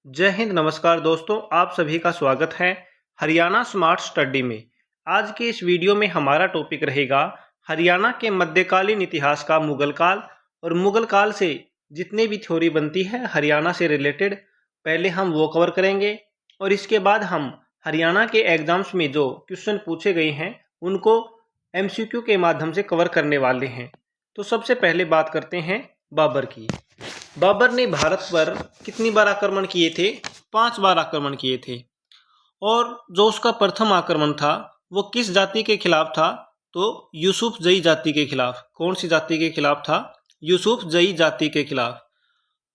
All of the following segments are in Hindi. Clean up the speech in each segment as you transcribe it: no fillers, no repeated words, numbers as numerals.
जय हिंद। नमस्कार दोस्तों, आप सभी का स्वागत है हरियाणा स्मार्ट स्टडी में। आज के इस वीडियो में हमारा टॉपिक रहेगा हरियाणा के मध्यकालीन इतिहास का मुगल काल। और मुगल काल से जितने भी थ्योरी बनती है हरियाणा से रिलेटेड, पहले हम वो कवर करेंगे और इसके बाद हम हरियाणा के एग्जाम्स में जो क्वेश्चन पूछे गए हैं उनको MCQ के माध्यम से कवर करने वाले हैं। तो सबसे पहले बात करते हैं बाबर की। बाबर ने भारत पर कितनी बार आक्रमण किए थे? 5 बार आक्रमण किए थे। और जो उसका प्रथम आक्रमण था वो किस जाति के खिलाफ था? तो यूसुफजई जाति के खिलाफ। कौन सी जाति के खिलाफ था? यूसुफजई जाति के खिलाफ।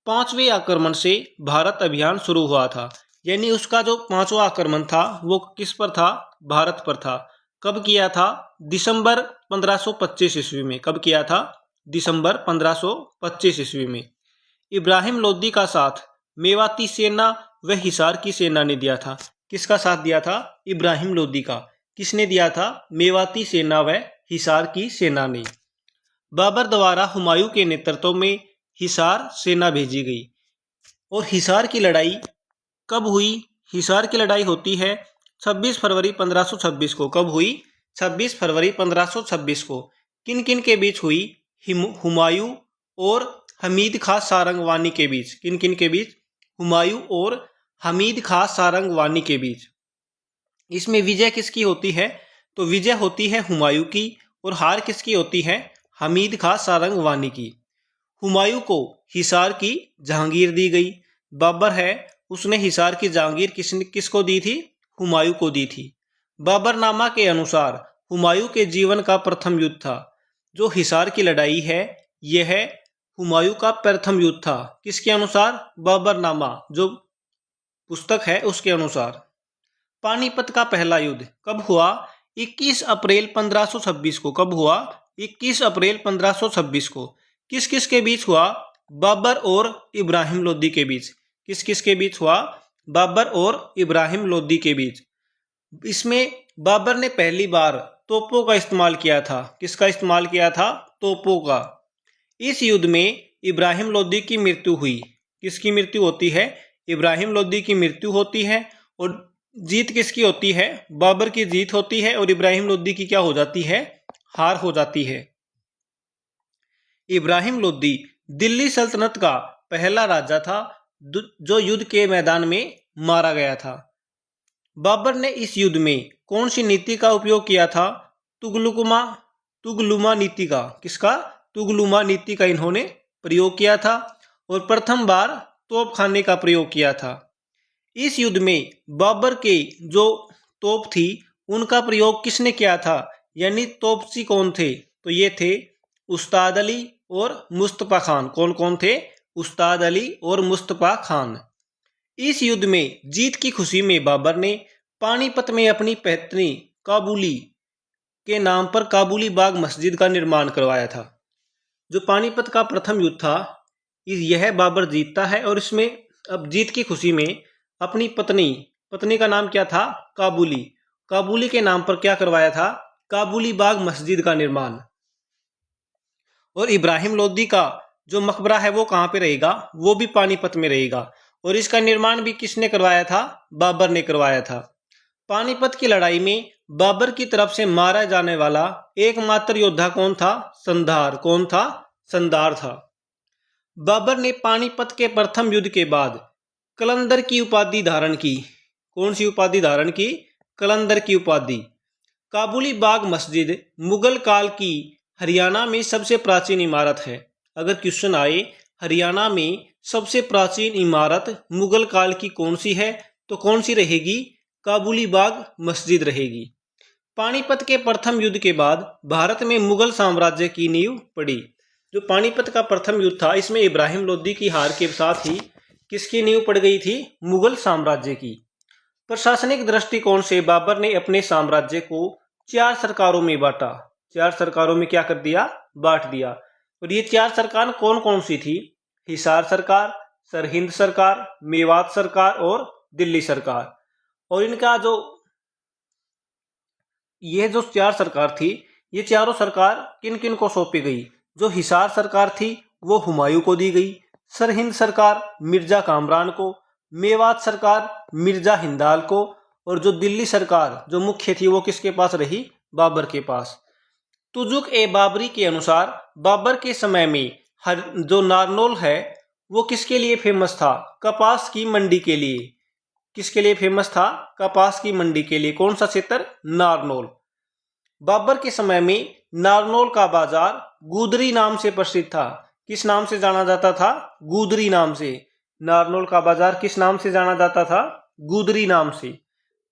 5वें आक्रमण से भारत अभियान शुरू हुआ था, यानी उसका जो 5वां आक्रमण था वो किस पर था? भारत पर था। कब किया था? दिसंबर 1525 ईस्वी में। कब किया था? दिसंबर 1525 ईस्वी में। इब्राहिम लोदी का साथ मेवाती सेना व हिसार की सेना ने दिया था। किसका साथ दिया था? इब्राहिम लोदी का। किसने दिया था? मेवाती सेना व हिसार की सेना ने। बाबर द्वारा हुमायूं के नेतृत्व में हिसार सेना भेजी गई। और हिसार की लड़ाई कब हुई? हिसार की लड़ाई होती है 26 फरवरी 1526 को। कब हुई? 26 फरवरी 1526 को। किन किन के बीच हुई? हुमायूं और हमीद खां सारंगवानी के बीच। किन किन के बीच? हुमायूं और हमीद खां सारंगवानी के बीच। इसमें विजय किसकी होती है? तो विजय होती है हुमायूं की और हार किसकी होती है? हमीद खां सारंगवानी की। हुमायूं को हिसार की जहांगीर दी गई। बाबर है उसने हिसार की जहांगीर किसको दी थी? हुमायूं को दी थी। बाबरनामा के अनुसार हुमायूं के जीवन का प्रथम युद्ध था। जो हिसार की लड़ाई है यह हुमायूं का प्रथम युद्ध था। किसके अनुसार? बाबरनामा जो पुस्तक है उसके अनुसार। पानीपत का पहला युद्ध कब हुआ? 21 अप्रैल 1526 को। कब हुआ? 21 अप्रैल 1526 को। किस किस के बीच हुआ? बाबर और इब्राहिम लोदी के बीच। किस किस के बीच हुआ? बाबर और इब्राहिम लोदी के बीच। इसमें बाबर ने पहली बार तोपों का इस्तेमाल किया था। किसका इस्तेमाल किया था? तोपों का। इस युद्ध में इब्राहिम लोदी की मृत्यु हुई। किसकी मृत्यु होती है? इब्राहिम लोदी की मृत्यु होती है। और जीत किसकी होती है? बाबर की जीत होती है। और इब्राहिम लोदी की क्या हो जाती है? हार हो जाती है। इब्राहिम लोदी दिल्ली सल्तनत का पहला राजा था जो युद्ध के मैदान में मारा गया था। बाबर ने इस युद्ध में कौन सी नीति का उपयोग किया था? तुगलुमा नीति का। किसका? तुगलुमा नीति का इन्होंने प्रयोग किया था। और प्रथम बार तोपखाने का प्रयोग किया था। इस युद्ध में बाबर के जो तोप थी उनका प्रयोग किसने किया था? यानी तोपची कौन थे? तो ये थे उस्ताद अली और मुस्तफा खान। कौन कौन थे? उस्ताद अली और मुस्तफा खान। इस युद्ध में जीत की खुशी में बाबर ने पानीपत में अपनी पत्नी काबुली के नाम पर काबुली बाग मस्जिद का निर्माण करवाया था। जो पानीपत का प्रथम युद्ध था यह बाबर जीतता है और इसमें अब जीत की खुशी में अपनी पत्नी का नाम क्या था? काबुली। काबुली के नाम पर क्या करवाया था? काबुली बाग मस्जिद का निर्माण। और इब्राहिम लोदी का जो मकबरा है वो कहाँ पे रहेगा? वो भी पानीपत में रहेगा। और इसका निर्माण भी किसने करवाया था? बाबर ने करवाया था। पानीपत की लड़ाई में बाबर की तरफ से मारा जाने वाला एकमात्र योद्धा कौन था? संधार। कौन था? संधार था। बाबर ने पानीपत के प्रथम युद्ध के बाद कलंदर की उपाधि धारण की। कौन सी उपाधि धारण की? कलंदर की उपाधि। काबुली बाग मस्जिद मुगल काल की हरियाणा में सबसे प्राचीन इमारत है। अगर क्वेश्चन आए हरियाणा में सबसे प्राचीन इमारत मुगल काल की कौन सी है, तो कौन सी रहेगी? काबुली बाग मस्जिद रहेगी। पानीपत के प्रथम युद्ध के बाद भारत में मुगल साम्राज्य की नींव पड़ी। जो पानीपत का प्रथम युद्ध था इसमें इब्राहिम लोदी की हार के साथ ही किसकी नींव पड़ गई थी? मुगल साम्राज्य की। प्रशासनिक दृष्टिकोण से बाबर ने अपने साम्राज्य को 4 सरकारों में बांटा। 4 सरकारों में क्या कर दिया? बांट दिया। और ये 4 सरकार कौन कौन सी थी? हिसार सरकार, सरहिंद सरकार, मेवात सरकार और दिल्ली सरकार। और इनका ये जो 4 सरकार थी ये चारों सरकार किन किन को सौंपी गई? जो हिसार सरकार थी वो हुमायूं को दी गई। सरहिंद सरकार मिर्जा कामरान को, मेवात सरकार मिर्जा हिंदाल को, और जो दिल्ली सरकार जो मुख्य थी वो किसके पास रही? बाबर के पास। तुजुक ए बाबरी के अनुसार बाबर के समय में जो नारनौल है वो किसके लिए फेमस था? कपास की मंडी के लिए। किसके लिए फेमस था? कपास की मंडी के लिए। कौन सा क्षेत्र? नारनौल। बाबर के समय में नारनौल का बाजार गुदरी नाम से प्रसिद्ध था। किस नाम से जाना जाता था? गुदरी नाम से। नारनौल का बाजार किस नाम से जाना जाता था? गुदरी नाम से।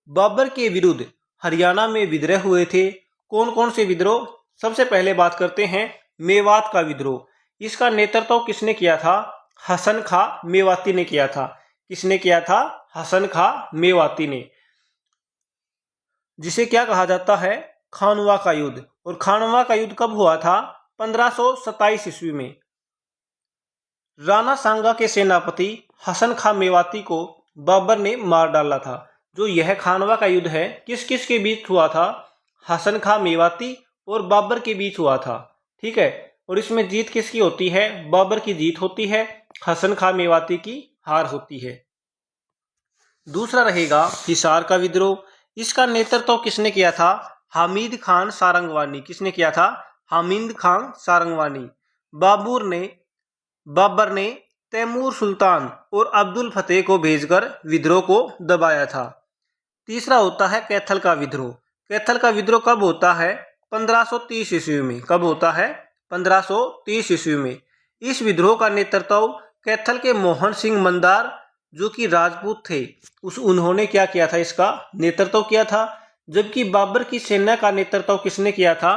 बाबर के विरुद्ध हरियाणा में विद्रोह हुए थे। कौन कौन से विद्रोह? सबसे पहले बात करते हैं मेवात का विद्रोह। इसका नेतृत्व किसने किया था? हसन खां मेवाती ने किया था। किसने किया था? हसन खां मेवाती ने, जिसे क्या कहा जाता है? खानवा का युद्ध। और खानवा का युद्ध कब हुआ था? 1527 ईस्वी में। राणा सांगा के सेनापति हसन खां मेवाती को बाबर ने मार डाला था। जो यह खानवा का युद्ध है किस किस के बीच हुआ था? हसन खां मेवाती और बाबर के बीच हुआ था। ठीक है। और इसमें जीत किसकी होती है? बाबर की जीत होती है, हसन खां मेवाती की हार होती है। दूसरा रहेगा हिसार का विद्रोह। इसका नेतृत्व किसने किया था? हामिद खान सारंगवानी। किसने किया था? हामिद खान सारंगवानी। बाबर ने तैमूर सुल्तान और अब्दुल फतेह को भेजकर विद्रोह को दबाया था। तीसरा होता है कैथल का विद्रोह। कैथल का विद्रोह कब होता है? 1530 ईस्वी में। कब होता है? 1530 ईस्वी में। इस विद्रोह का नेतृत्व कैथल के मोहन सिंह मंदार जो कि राजपूत थे उन्होंने क्या किया था? इसका नेतृत्व किया था। जबकि बाबर की सेना का नेतृत्व किसने किया था?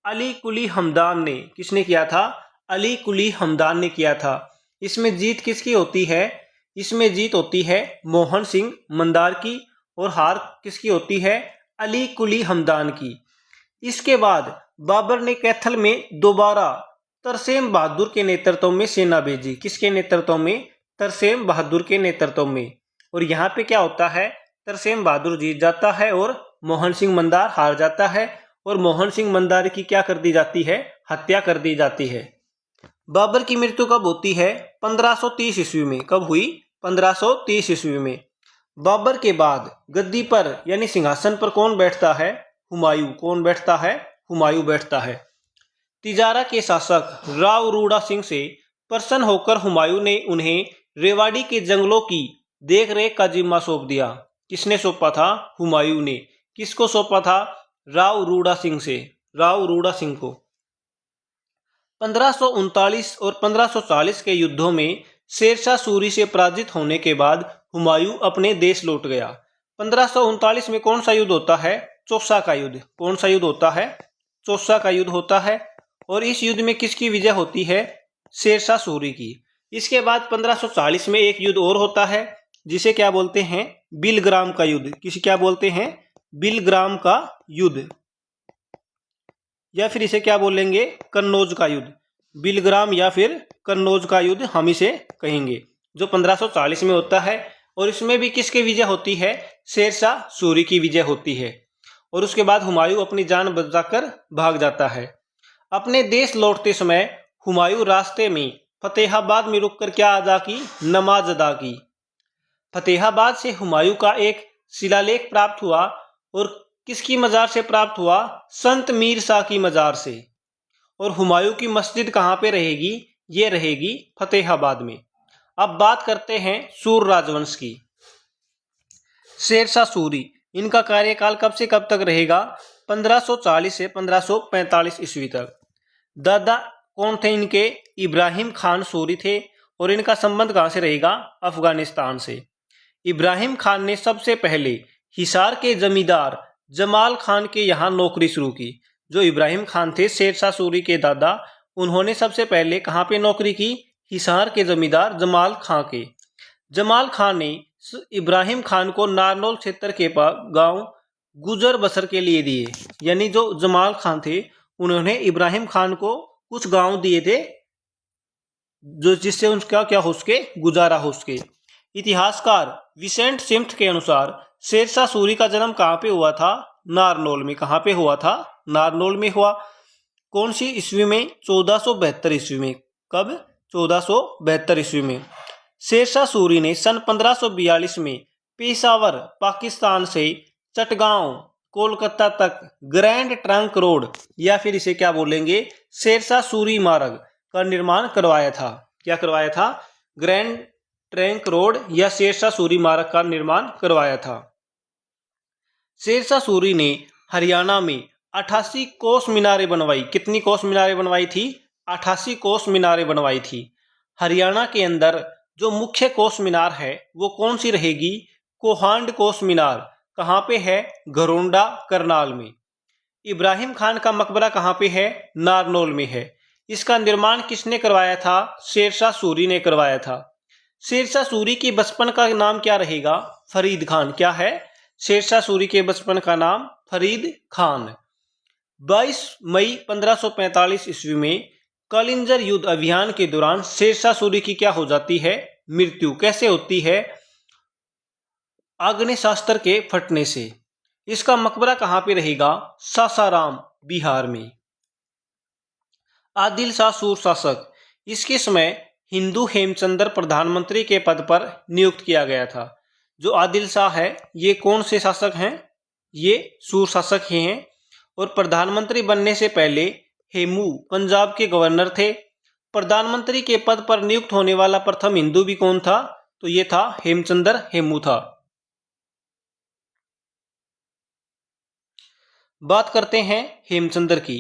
अली कुली हमदान ने। किसने किया था? अली कुली हमदान ने किया था। इसमें जीत किसकी होती है? इसमें जीत होती है मोहन सिंह मंदार की, और हार किसकी होती है? अली कुली हमदान की। इसके बाद बाबर ने कैथल में दोबारा तरसेम बहादुर के नेतृत्व में सेना भेजी। किसके नेतृत्व में? तरसेम बहादुर के नेतृत्व में। और यहाँ पे क्या होता है? तरसेम बहादुर जीत जाता है और मोहन सिंह मंदार हार जाता है, और मोहन सिंह मंदार की क्या कर दी जाती है? हत्या कर दी जाती है। बाबर की मृत्यु कब होती है? 1530 ईस्वी में। कब हुई? 1530 ईस्वी में। बाबर के बाद गद्दी पर यानी सिंहासन पर कौन बैठता है? हुमायूं। कौन बैठता है? हुमायूं बैठता है। तिजारा के शासक राव रूड़ा सिंह से प्रसन्न होकर हुमायूं ने उन्हें रेवाड़ी के जंगलों की देखरेख का जिम्मा सौंप दिया। किसने सौंपा था? हुमायूं ने। किसको सौंपा था? राव रूड़ा सिंह से। राव रूड़ा सिंह को। 1539 और 1540 के युद्धों में शेरशाह सूरी से पराजित होने के बाद हुमायूं अपने देश लौट गया। 1539 में कौन सा युद्ध होता है? चौसा का युद्ध। कौन सा युद्ध होता है? चौसा का युद्ध होता है। और इस युद्ध में किसकी विजय होती है? शेरशाह सूरी की। इसके बाद 1540 में एक युद्ध और होता है जिसे क्या बोलते हैं? बिलग्राम का युद्ध। किसे क्या बोलते हैं? बिलग्राम का युद्ध, या फिर इसे क्या बोलेंगे? कन्नौज का युद्ध। बिलग्राम या फिर कन्नौज का युद्ध हम इसे कहेंगे, जो 1540 में होता है। और इसमें भी किसकी विजय होती है? शेरशाह सूरी की विजय होती है। और उसके बाद हुमायूं अपनी जान बचाकर भाग जाता है। अपने देश लौटते समय हुमायूं रास्ते में फतेहाबाद में रुककर क्या अदा की? नमाज अदा की। फतेहाबाद से हुमायूं का एक शिलालेख प्राप्त हुआ, और किसकी मजार से प्राप्त हुआ? संत मीर शाह की मजार से। और हुमायूं की मस्जिद कहाँ पे रहेगी? ये रहेगी फतेहाबाद में। अब बात करते हैं सूर राजवंश की। शेरशाह सूरी, इनका कार्यकाल कब से कब तक रहेगा? 1540 से 1545 ईस्वी तक। दादा कौन थे इनके? इब्राहिम खान सूरी थे। और इनका संबंध कहाँ से रहेगा? अफगानिस्तान से। इब्राहिम खान ने सबसे पहले हिसार के जमींदार जमाल खान के यहाँ नौकरी शुरू की। जो इब्राहिम खान थे शेरशाह सूरी के दादा, उन्होंने सबसे पहले कहाँ पे नौकरी की? हिसार के जमींदार जमाल खान के। जमाल खान ने इब्राहिम खान को नारनौल क्षेत्र के गांव गुजर बसर के लिए दिए। यानी जो जमाल खान थे उन्होंने इब्राहिम खान को कुछ गांव दिए थे, जो जिससे उनका क्या हो सके? गुजारा हो सके। इतिहासकार विसेंट सिम्थ के अनुसार शेरशाह सूरी का जन्म कहाँ पे हुआ था? नारनौल में। कहाँ पे हुआ था? नारनौल में हुआ। कौन सी ईस्वी में? 1472 ईस्वी में। कब? 1472 ईस्वी में। शेरशाह सूरी ने सन 1542 में पेशावर पाकिस्तान से चटगांव कोलकाता तक ग्रैंड ट्रंक रोड या फिर इसे क्या बोलेंगे, शेरशाह सूरी मार्ग का निर्माण करवाया था। क्या करवाया था? ग्रैंड ट्रंक रोड या शेरशाह सूरी मार्ग का निर्माण करवाया था। शेरशाह सूरी ने हरियाणा में 88 कोस मीनारें बनवाई। कितनी कोस मीनारें बनवाई थी? 88 कोस मीनारें बनवाई थी। हरियाणा के अंदर जो मुख्य कोस मीनार है वो कौन सी रहेगी? कोहांड कोस मीनार। कहाँ पे है? घरोंडा करनाल में। इब्राहिम खान का मकबरा कहाँ पे है? नारनौल में है। इसका निर्माण किसने करवाया था? शेरशाह सूरी ने करवाया था। शेरशाह सूरी की बचपन का नाम क्या रहेगा? फरीद खान। क्या है? शेरशाह सूरी के बचपन का नाम फरीद खान। 22 मई 1545 ईस्वी में कलिंजर युद्ध अभियान के दौरान शेरशाह सूरी की क्या हो जाती है? मृत्यु। कैसे होती है? आग्नेयास्त्र के फटने से। इसका मकबरा कहाँ पे रहेगा? सासाराम बिहार में। आदिल शाह सूर शासक। इसके समय हिंदू हेमचंद्र प्रधानमंत्री के पद पर नियुक्त किया गया था। जो आदिल शाह है ये कौन से शासक हैं? ये सूर शासक ही हैं। और प्रधानमंत्री बनने से पहले हेमू पंजाब के गवर्नर थे। प्रधानमंत्री के पद पर नियुक्त होने वाला प्रथम हिंदू भी कौन था? तो ये था हेमचंद्र हेमू था। बात करते हैं हेमचंद्र की।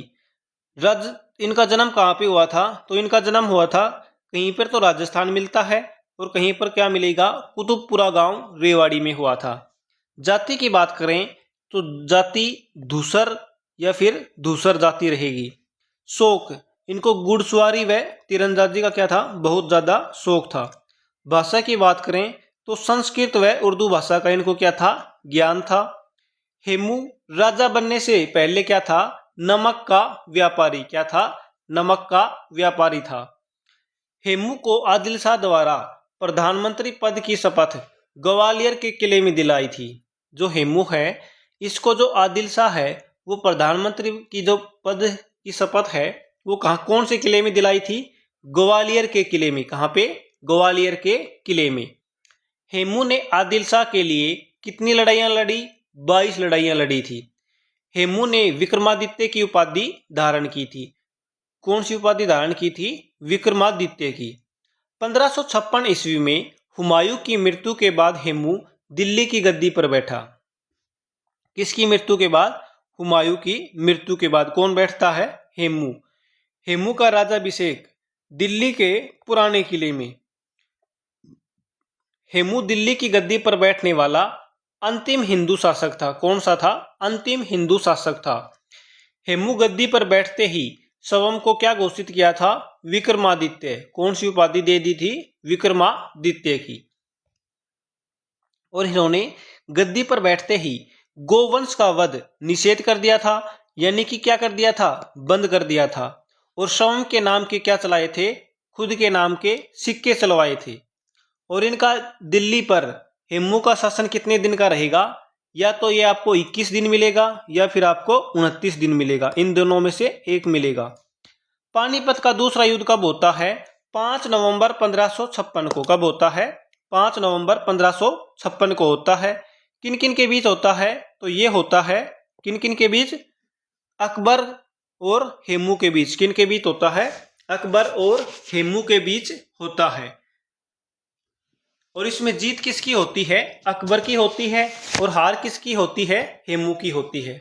इनका जन्म कहाँ पे हुआ था? तो इनका जन्म हुआ था कहीं पर तो राजस्थान मिलता है और कहीं पर क्या मिलेगा? कुतुबपुरा गांव रेवाड़ी में हुआ था। जाति की बात करें तो जाति धूसर या फिर धूसर जाति रहेगी। शौक, इनको घुड़सवारी व तीरंदाजी का क्या था? बहुत ज्यादा शौक था। भाषा की बात करें तो संस्कृत व उर्दू भाषा का इनको क्या था? ज्ञान था। हेमू राजा बनने से पहले क्या था? नमक का व्यापारी। क्या था? नमक का व्यापारी था। हेमू को आदिल शाह द्वारा प्रधानमंत्री पद की शपथ ग्वालियर के किले में दिलाई थी। जो हेमू है इसको जो आदिल शाह है वो प्रधानमंत्री की जो पद की शपथ है वो कौन से किले में दिलाई थी? ग्वालियर के किले में। कहाँ पे? ग्वालियर के किले में। हेमू ने आदिल शाह के लिए कितनी लड़ाइयां लड़ी? 22 लड़ाइयां लड़ी थी। हेमू ने विक्रमादित्य की उपाधि धारण की थी। कौन सी उपाधि धारण की थी? विक्रमादित्य की। 1556 ईस्वी में हुमायूं की मृत्यु के बाद हेमू दिल्ली की गद्दी पर बैठा। किसकी मृत्यु के बाद? हुमायूं की मृत्यु के बाद कौन बैठता है? हेमू। हेमू का राज्याभिषेक दिल्ली के पुराने किले में। हेमू दिल्ली की गद्दी पर बैठने वाला अंतिम हिंदू शासक था। कौन सा था? अंतिम हिंदू शासक था। हेमू गद्दी पर बैठते ही स्वयं को क्या घोषित किया था? विक्रमादित्य। कौन सी उपाधि दे दी थी? विक्रमादित्य की। और इन्होंने गद्दी पर बैठते ही गोवंश का वध निषेध कर दिया था। यानी कि क्या कर दिया था? बंद कर दिया था। और स्वयं के नाम के क्या चलाए थे? खुद के नाम के सिक्के चलवाए थे। और इनका दिल्ली पर हेमू का शासन कितने दिन का रहेगा? या तो ये आपको 21 दिन मिलेगा या फिर आपको 29 दिन मिलेगा। इन दोनों में से एक मिलेगा। पानीपत का दूसरा युद्ध कब होता है? 5 नवंबर 1556 को। कब होता है? 5 नवंबर 1556 को होता है। किन किन के बीच होता है? तो ये होता है किन किन के बीच? अकबर और हेमू के बीच। किन के बीच होता है? अकबर और हेमू के बीच होता है। और इसमें जीत किसकी होती है? अकबर की होती है। और हार किसकी होती है? हेमू की होती है।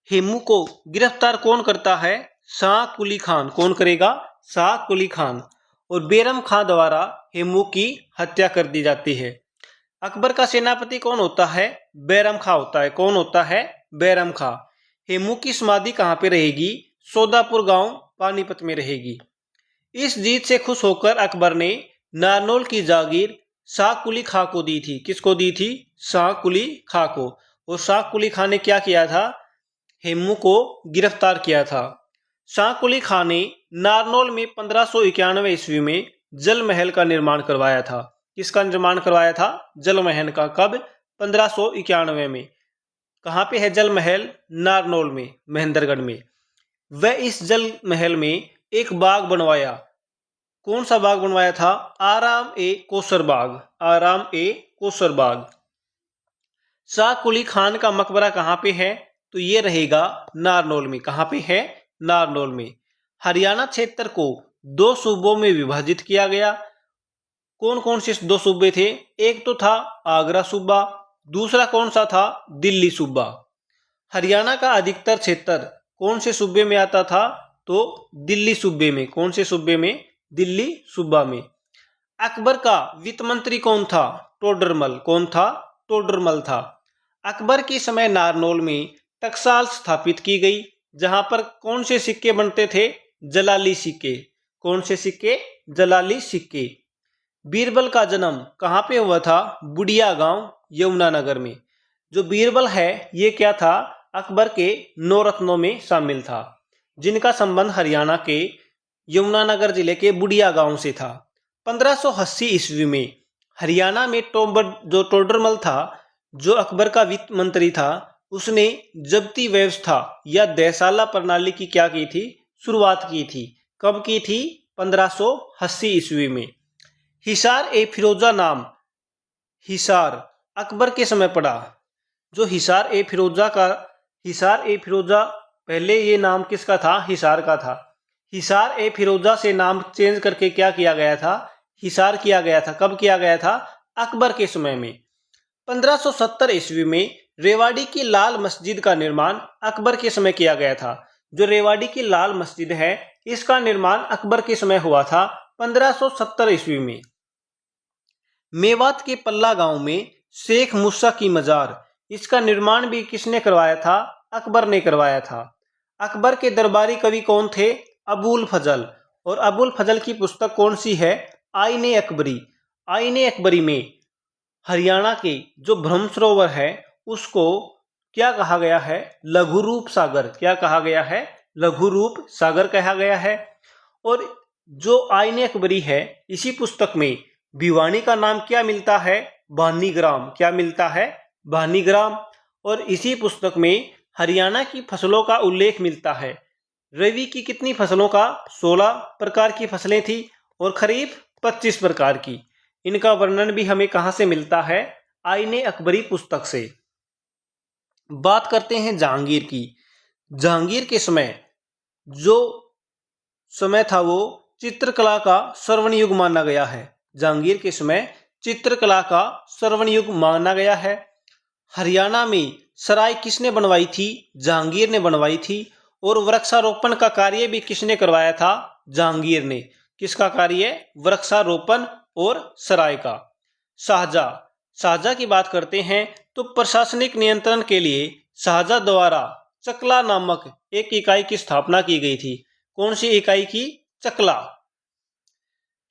हेमू को गिरफ्तार कौन करता है? शाह कुली खान। कौन करेगा? शाह कुली खान। और बैरम खां द्वारा हेमू की हत्या कर दी जाती है। अकबर का सेनापति कौन होता है? बैरम खां होता है। कौन होता है? बैरम खां। हेमू की समाधि कहाँ पे रहेगी? सोदापुर गांव पानीपत में रहेगी। इस जीत से खुश होकर अकबर ने नारनौल की जागीर शाह कुली खां को दी थी। किसको दी थी? शाह कुली खां को। और शाह कुली खां ने क्या किया था? हेमू को गिरफ्तार किया था। शाह कुली खां ने नारनौल में 1591 ईस्वी में जल महल का निर्माण करवाया था। किसका निर्माण करवाया था? जल महल का। कब? 1591 में। कहाँ पे है जल महल? नारनौल में, महेंद्रगढ़ में। वह इस जल महल में एक बाग बनवाया कौन सा बाग बनवाया था? आराम ए कोसर बाग, आराम ए कोसर बाग। शाह कुली खान का मकबरा कहाँ पे है? तो ये रहेगा नारनौल में। कहाँ पे है? नारनौल में। हरियाणा क्षेत्र को दो सूबों में विभाजित किया गया। कौन कौन से दो सूबे थे? एक तो था आगरा सूबा, दूसरा कौन सा था? दिल्ली सूबा। हरियाणा का अधिकतर क्षेत्र कौन से सूबे में आता था? तो दिल्ली सूबे में। कौन से सूबे में? दिल्ली सूबा में। अकबर का वित्त मंत्री कौन था? टोडरमल। कौन था? टोडरमल था। अकबर के समय नारनौल में टकसाल स्थापित की गई, जहां पर कौन से सिक्के बनते थे? जलाली सिक्के। कौन से सिक्के? जलाली सिक्के। बीरबल का जन्म कहाँ पे हुआ था? बुढ़िया गांव, यमुनानगर में। जो बीरबल है ये क्या था? अकबर के 9 रत्नों में शामिल था, जिनका संबंध हरियाणा के यमुनानगर जिले के बुढ़िया गांव से था। 1580 ईस्वी में हरियाणा में जो टोडरमल था, जो अकबर का वित्त मंत्री था, उसने जब्ती व्यवस्था या देसाला प्रणाली की क्या की थी? शुरुआत की थी। कब की थी? 1580 ईस्वी में। हिसार ए फिरोजा नाम हिसार अकबर के समय पड़ा। जो हिसार ए फिरोजा पहले ये नाम किसका था? हिसार का था। हिसार ए फिरोजा से नाम चेंज करके क्या किया गया था? हिसार किया गया था। कब किया गया था? अकबर के समय में। 1570 ईस्वी में रेवाड़ी की लाल मस्जिद का निर्माण अकबर के समय किया गया था। जो रेवाड़ी की लाल मस्जिद है, इसका निर्माण अकबर के समय हुआ था 1570 ईस्वी में। मेवात के पल्ला गांव में शेख मूसा की मजार, इसका निर्माण भी किसने करवाया था? अकबर ने करवाया था। अकबर के दरबारी कवि कौन थे? अबुल फजल। और अबुल फजल की पुस्तक कौन सी है? आईने अकबरी। आईने अकबरी में हरियाणा के जो ब्रह्म सरोवर है उसको क्या कहा गया है? लघु रूप सागर। क्या कहा गया है? लघु रूप सागर कहा गया है। और जो आईने अकबरी है, इसी पुस्तक में भिवानी का नाम क्या मिलता है? भानीग्राम। क्या मिलता है? भानीग्राम। और इसी पुस्तक में हरियाणा की फसलों का उल्लेख मिलता है। रबी की कितनी फसलों का? 16 प्रकार की फसलें थी और खरीफ 25 प्रकार की। इनका वर्णन भी हमें कहां से मिलता है? आईने अकबरी पुस्तक से। बात करते हैं जहांगीर की। जहांगीर के समय जो समय था वो चित्रकला का स्वर्ण युग माना गया है। जहांगीर के समय चित्रकला का स्वर्ण युग माना गया है। हरियाणा में सराय किसने बनवाई थी? जहांगीर ने बनवाई थी। और वृक्षारोपण का कार्य भी किसने करवाया था? जहांगीर ने। किसका कार्य? वृक्षारोपण और सराय का। शाहजहां। शाहजहां की बात करते हैं तो प्रशासनिक नियंत्रण के लिए शाहजहां द्वारा चकला नामक एक इकाई की स्थापना की गई थी। कौन सी इकाई की? चकला।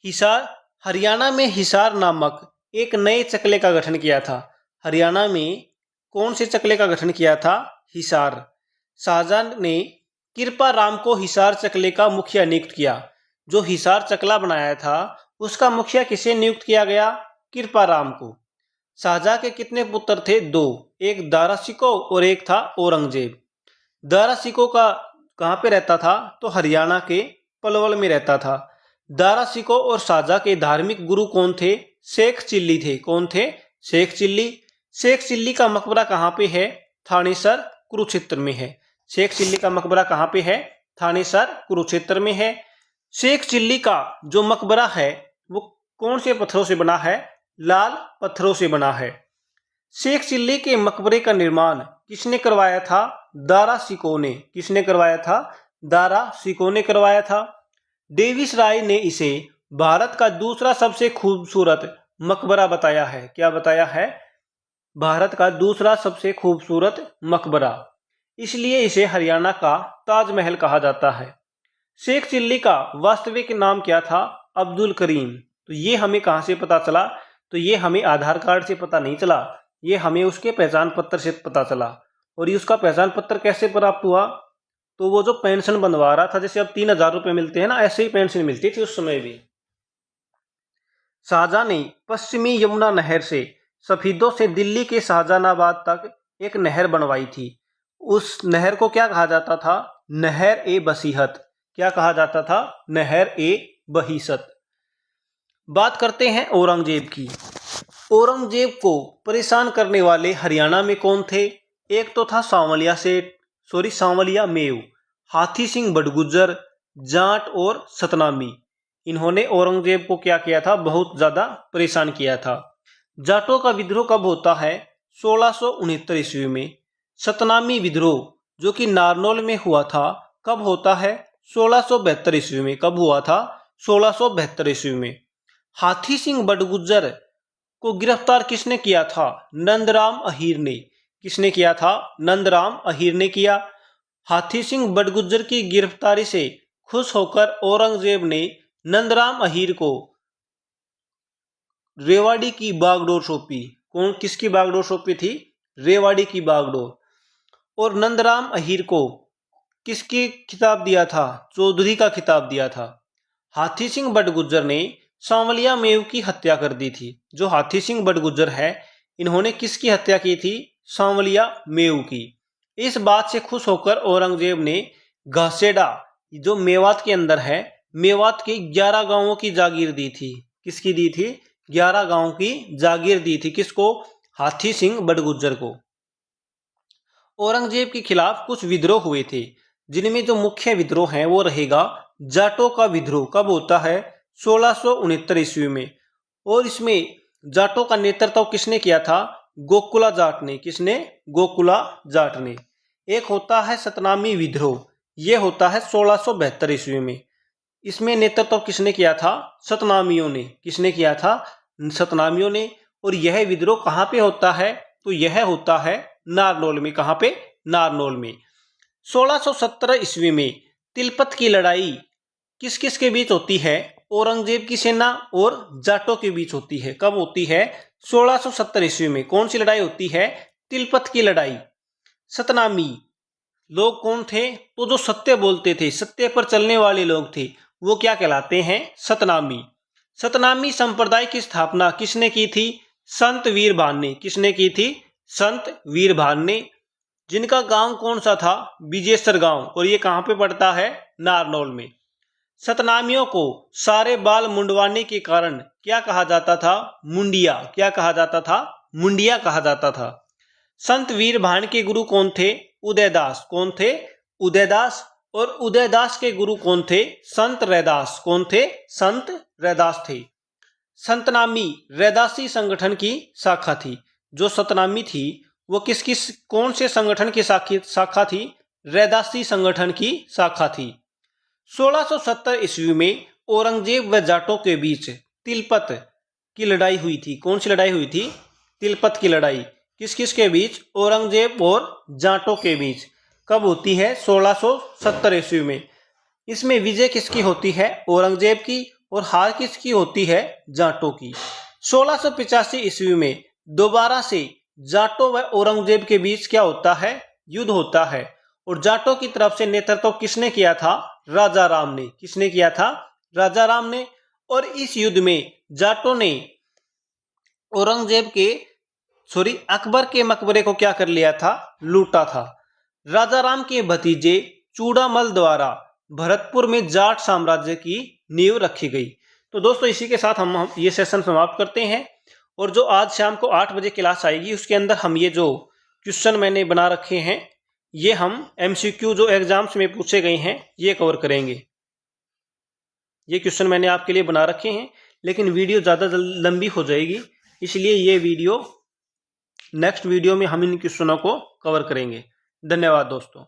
हिसार हरियाणा में हिसार नामक एक नए चकले का गठन किया था। हरियाणा में कौन से चकले का गठन किया था? हिसार। शाहजहां ने कृपा राम को हिसार चकले का मुखिया नियुक्त किया। जो हिसार चकला बनाया था उसका मुखिया किसे नियुक्त किया गया? कृपा राम को। शाहजहां के कितने पुत्र थे? 2। एक दारा शिकोह और एक था औरंगजेब। दारा शिकोह का कहाँ पे रहता था? तो हरियाणा के पलवल में रहता था। दारा शिकोह और शाहजहां के धार्मिक गुरु कौन थे? शेख चिल्ली थे। कौन थे? शेख चिल्ली। शेख चिल्ली का मकबरा कहाँ पे है? थानेसर, कुरुक्षेत्र में है। शेख चिल्ली का मकबरा कहाँ पे है? थानेसर, कुरुक्षेत्र में है। शेख चिल्ली का जो मकबरा है वो कौन से पत्थरों से बना है? लाल पत्थरों से बना है। शेख चिल्ली के मकबरे का निर्माण किसने करवाया था? दारा शिकोह ने। किसने करवाया था? दारा शिकोह ने करवाया था। डेविस राय ने इसे भारत का दूसरा सबसे खूबसूरत मकबरा बताया है। क्या बताया है? भारत का दूसरा सबसे खूबसूरत मकबरा। इसलिए इसे हरियाणा का ताजमहल कहा जाता है। शेख चिल्ली का वास्तविक नाम क्या था? अब्दुल करीम। तो ये हमें कहां से पता चला? तो ये हमें आधार कार्ड से पता नहीं चला, ये हमें उसके पहचान पत्र से पता चला। और ये उसका पहचान पत्र कैसे प्राप्त हुआ? तो वो जो पेंशन बनवा रहा था, जैसे अब 3000 रुपये मिलते हैं ना, ऐसे ही पेंशन मिलती थी उस समय भी। शाहजहां ने पश्चिमी यमुना नहर से सफीदों से दिल्ली के शाहजहानाबाद तक एक नहर बनवाई थी। उस नहर को क्या कहा जाता था? नहर ए बसीहत। क्या कहा जाता था? नहर ए बहीसत। बात करते हैं औरंगजेब की। औरंगजेब को परेशान करने वाले हरियाणा में कौन थे? एक तो था सांवलिया मेव, हाथी सिंह बड़गुजर, जाट और सतनामी। इन्होंने औरंगजेब को क्या किया था? बहुत ज्यादा परेशान किया था। जाटों का विद्रोह कब होता है? 1669 ईस्वी में। सतनामी विद्रोह जो कि नारनौल में हुआ था, कब होता है? 1672 ईस्वी में। कब हुआ था? 1672 ईस्वी में। हाथी सिंह बड़गुजर को गिरफ्तार किसने किया था? नंदराम अहीर ने। किसने किया था? नंदराम अहीर ने किया। हाथी सिंह बड़गुजर की गिरफ्तारी से खुश होकर औरंगजेब ने नंदराम अहीर को रेवाड़ी की बागडोर सौंपी। किसकी बागडोर सौंपी थी? रेवाड़ी की बागडोर। और नंदराम अहीर को किसकी खिताब दिया था? चौधरी का खिताब दिया था। हाथी सिंह बड़गुजर ने सांवलिया मेव की हत्या कर दी थी। जो हाथी सिंह बड़गुजर है, इन्होंने किसकी हत्या की थी? सांवलिया मेव की। इस बात से खुश होकर औरंगजेब ने घासेडा, जो मेवात के अंदर है, मेवात के 11 गांवों की जागीर दी थी। किसकी दी थी? 11 गांवों की जागीर दी थी। किसको? हाथी सिंह बड़गुजर को। औरंगजेब के खिलाफ कुछ विद्रोह हुए थे, जिनमें जो मुख्य विद्रोह है वो रहेगा जाटों का विद्रोह। कब होता है? 1669 ईस्वी में। और इसमें जाटों का नेतृत्व किसने किया था? गोकुला जाट ने। किसने? गोकुला जाट ने। एक होता है सतनामी विद्रोह, यह होता है 1672 ईस्वी में। इसमें नेतृत्व किसने किया था? सतनामियों ने। किसने किया था? सतनामियों ने। और यह विद्रोह कहां पे होता है? तो यह होता है नारनौल में। कहां पे? नारनौल में। 1617 ईस्वी में तिलपत की लड़ाई किस किस के बीच होती है? औरंगजेब की सेना और जाटों के बीच होती है। कब होती है? 1617 ईस्वी में। कौन सी लड़ाई होती है? तिलपत की लड़ाई। सतनामी लोग कौन थे? तो जो सत्य बोलते थे, सत्य पर चलने वाले लोग थे, वो क्या कहलाते हैं? सतनामी। सतनामी संप्रदाय की स्थापना किसने की थी? संत वीरभान ने। किसने की थी? संत वीरभान ने। जिनका गांव कौन सा था? विजेश्वर गांव। और ये कहां पे पड़ता है? नारनौल में। सतनामियों को सारे बाल मुंडवाने के कारण क्या कहा जाता था? मुंडिया। क्या कहा जाता था? मुंडिया कहा जाता था। संत वीरभान के गुरु कौन थे? उदयदास। कौन थे? उदयदास। और उदयदास के गुरु कौन थे? संत रैदास। कौन थे? संत रैदास थे। सतनामी रैदासी संगठन की शाखा थी। जो सतनामी थी वो कौन से संगठन की शाखा थी? रैदासी संगठन की शाखा थी। 1670 ईस्वी में औरंगजेब व जाटों के बीच तिलपत की लड़ाई हुई थी। कौन सी लड़ाई हुई थी? तिलपत की लड़ाई। किस किस के बीच? औरंगजेब और जाटों के बीच। कब होती है? 1670 ईस्वी में। इसमें विजय किसकी होती है? औरंगजेब की। और हार किसकी होती है? जाटों की। 1685 ईस्वी में दोबारा से जाटों व औरंगजेब के बीच क्या होता है? युद्ध होता है। और जाटों की तरफ से नेतृत्व किसने किया था? राजा राम ने। किसने किया था? राजा राम ने। और इस युद्ध में जाटों ने अकबर के मकबरे को क्या कर लिया था? लूटा था। राजा राम के भतीजे चूड़ामल द्वारा भरतपुर में जाट साम्राज्य की नींव रखी गई। तो दोस्तों, इसी के साथ हम ये सेशन समाप्त करते हैं। और जो आज शाम को 8 बजे क्लास आएगी, उसके अंदर हम ये जो क्वेश्चन मैंने बना रखे हैं, ये हम MCQ जो एग्जाम्स में पूछे गए हैं, ये कवर करेंगे। ये क्वेश्चन मैंने आपके लिए बना रखे हैं, लेकिन वीडियो ज़्यादा लंबी हो जाएगी, इसलिए ये वीडियो नेक्स्ट वीडियो में हम इन क्वेश्चनों को कवर करेंगे। धन्यवाद दोस्तों।